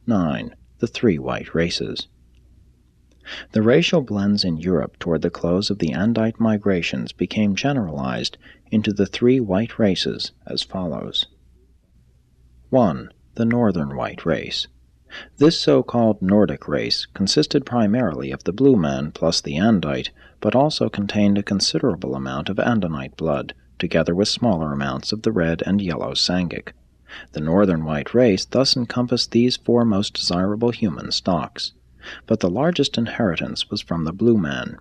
9. The three white races. The racial blends in Europe toward the close of the Andite migrations became generalized into the three white races as follows. 1. The Northern White Race. This so-called Nordic race consisted primarily of the blue man plus the Andite, but also contained a considerable amount of Andinite blood, together with smaller amounts of the red and yellow Sangic. The Northern White Race thus encompassed these four most desirable human stocks. But the largest inheritance was from the blue man.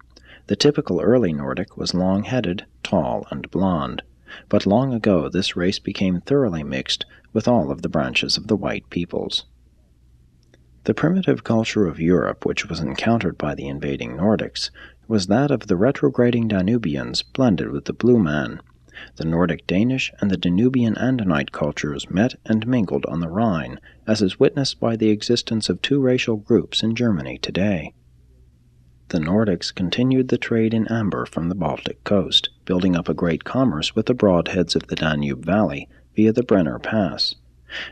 The typical early Nordic was long-headed, tall, and blond, but long ago this race became thoroughly mixed with all of the branches of the white peoples. The primitive culture of Europe which was encountered by the invading Nordics was that of the retrograding Danubians blended with the blue man. The Nordic Danish and the Danubian Andinite cultures met and mingled on the Rhine, as is witnessed by the existence of two racial groups in Germany today. The Nordics continued the trade in amber from the Baltic coast, building up a great commerce with the broadheads of the Danube Valley via the Brenner Pass.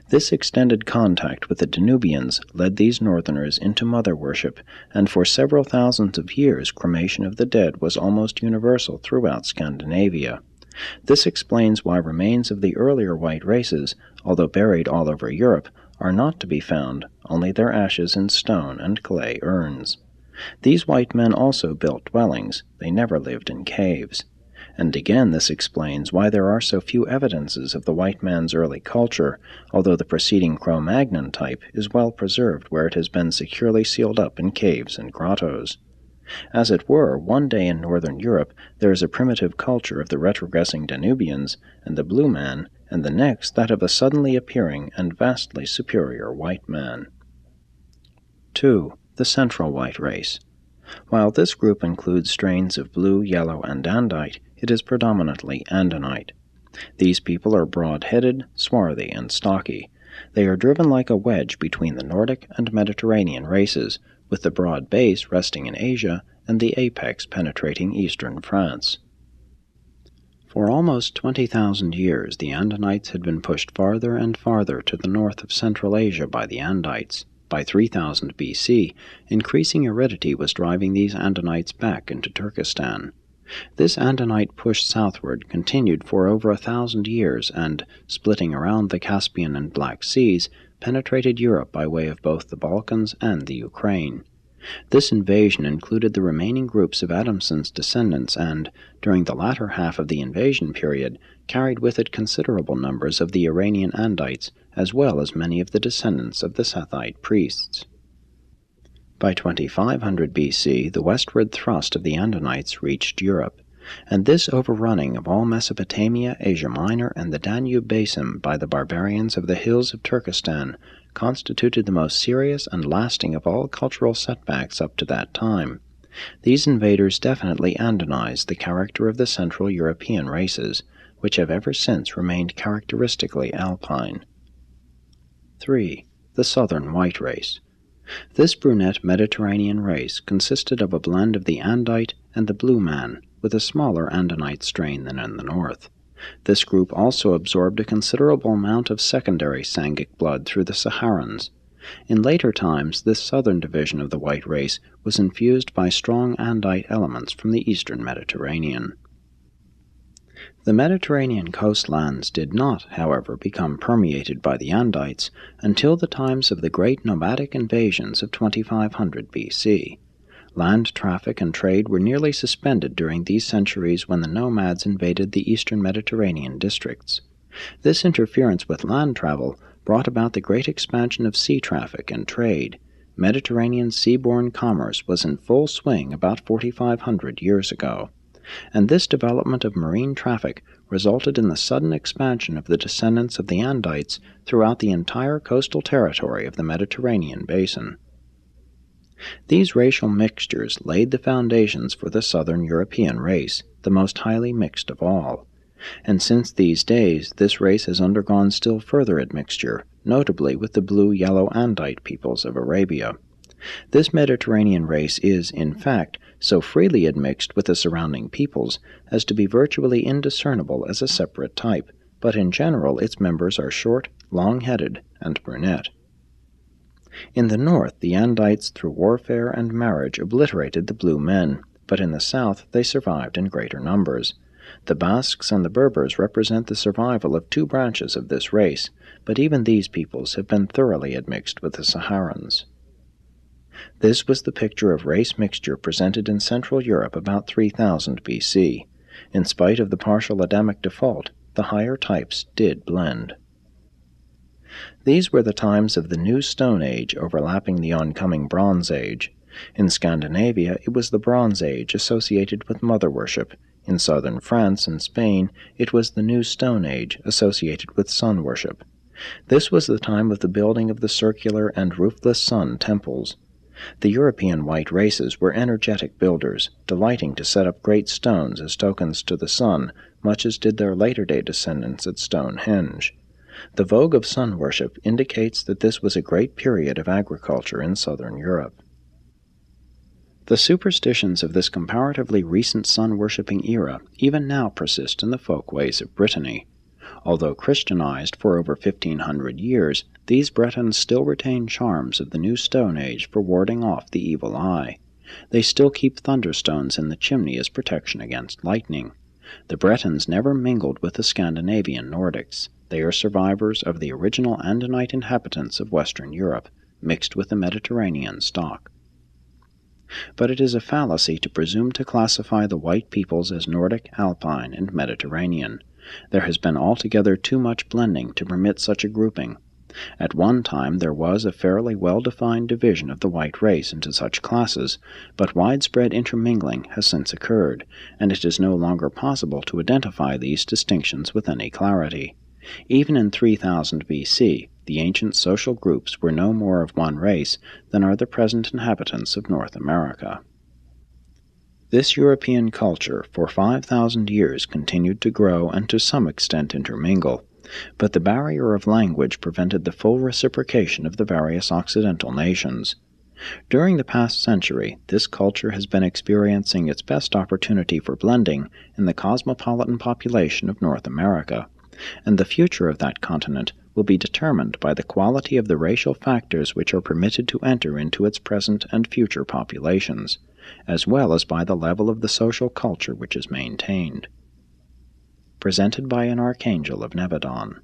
This extended contact with the Danubians led these northerners into mother worship, and for several thousands of years cremation of the dead was almost universal throughout Scandinavia. This explains why remains of the earlier white races, although buried all over Europe, are not to be found, only their ashes in stone and clay urns. These white men also built dwellings, they never lived in caves. And again this explains why there are so few evidences of the white man's early culture, although the preceding Cro-Magnon type is well preserved where it has been securely sealed up in caves and grottos. As it were, one day in northern Europe there is a primitive culture of the retrogressing Danubians and the blue man, and the next that of a suddenly appearing and vastly superior white man. 2. The Central White Race. While this group includes strains of blue, yellow, and Andite, it is predominantly Andinite. These people are broad-headed, swarthy, and stocky. They are driven like a wedge between the Nordic and Mediterranean races, with the broad base resting in Asia and the apex penetrating eastern France. For almost 20,000 years the Andinites had been pushed farther and farther to the north of Central Asia by the Andites. By 3000 BC, increasing aridity was driving these Andinites back into Turkestan. This Andinite push southward continued for over 1,000 years and, splitting around the Caspian and Black Seas, penetrated Europe by way of both the Balkans and the Ukraine. This invasion included the remaining groups of Adamson's descendants and, during the latter half of the invasion period, carried with it considerable numbers of the Iranian Andites, as well as many of the descendants of the Sethite priests. By 2500 BC, the westward thrust of the Andinites reached Europe, and this overrunning of all Mesopotamia, Asia Minor, and the Danube basin by the barbarians of the hills of Turkestan constituted the most serious and lasting of all cultural setbacks up to that time. These invaders definitely Andinized the character of the Central European races, which have ever since remained characteristically alpine. 3. The Southern White Race. This brunette Mediterranean race consisted of a blend of the Andite and the blue man, with a smaller Andinite strain than in the north. This group also absorbed a considerable amount of secondary Sangic blood through the Saharans. In later times, this southern division of the white race was infused by strong Andite elements from the eastern Mediterranean. The Mediterranean coastlands did not, however, become permeated by the Andites until the times of the great nomadic invasions of 2500 BC. Land traffic and trade were nearly suspended during these centuries when the nomads invaded the eastern Mediterranean districts. This interference with land travel brought about the great expansion of sea traffic and trade. Mediterranean seaborne commerce was in full swing about 4,500 years ago, and this development of marine traffic resulted in the sudden expansion of the descendants of the Andites throughout the entire coastal territory of the Mediterranean basin. These racial mixtures laid the foundations for the Southern European race, the most highly mixed of all. And since these days, this race has undergone still further admixture, notably with the blue-yellow Andite peoples of Arabia. This Mediterranean race is, in fact, so freely admixed with the surrounding peoples as to be virtually indiscernible as a separate type, but in general its members are short, long-headed, and brunette. In the north, the Andites through warfare and marriage obliterated the blue men, but in the south they survived in greater numbers. The Basques and the Berbers represent the survival of two branches of this race, but even these peoples have been thoroughly admixed with the Saharans. This was the picture of race mixture presented in Central Europe about 3000 BC. In spite of the partial Adamic default, the higher types did blend. These were the times of the New Stone Age overlapping the oncoming Bronze Age. In Scandinavia, it was the Bronze Age associated with mother worship. In southern France and Spain, it was the New Stone Age associated with sun worship. This was the time of the building of the circular and roofless sun temples. The European white races were energetic builders, delighting to set up great stones as tokens to the sun, much as did their later-day descendants at Stonehenge. The vogue of sun worship indicates that this was a great period of agriculture in southern Europe. The superstitions of this comparatively recent sun-worshipping era even now persist in the folkways of Brittany. Although Christianized for over 1,500 years, these Bretons still retain charms of the New Stone Age for warding off the evil eye. They still keep thunderstones in the chimney as protection against lightning. The Bretons never mingled with the Scandinavian Nordics. They are survivors of the original Andinite inhabitants of Western Europe, mixed with the Mediterranean stock. But it is a fallacy to presume to classify the white peoples as Nordic, Alpine, and Mediterranean. There has been altogether too much blending to permit such a grouping. At one time there was a fairly well-defined division of the white race into such classes, but widespread intermingling has since occurred, and it is no longer possible to identify these distinctions with any clarity. Even in 3000 BC, the ancient social groups were no more of one race than are the present inhabitants of North America. This European culture for 5,000 years continued to grow and to some extent intermingle, but the barrier of language prevented the full reciprocation of the various Occidental nations. During the past century, this culture has been experiencing its best opportunity for blending in the cosmopolitan population of North America, and the future of that continent will be determined by the quality of the racial factors which are permitted to enter into its present and future populations, as well as by the level of the social culture which is maintained. Presented by an Archangel of Nebadon.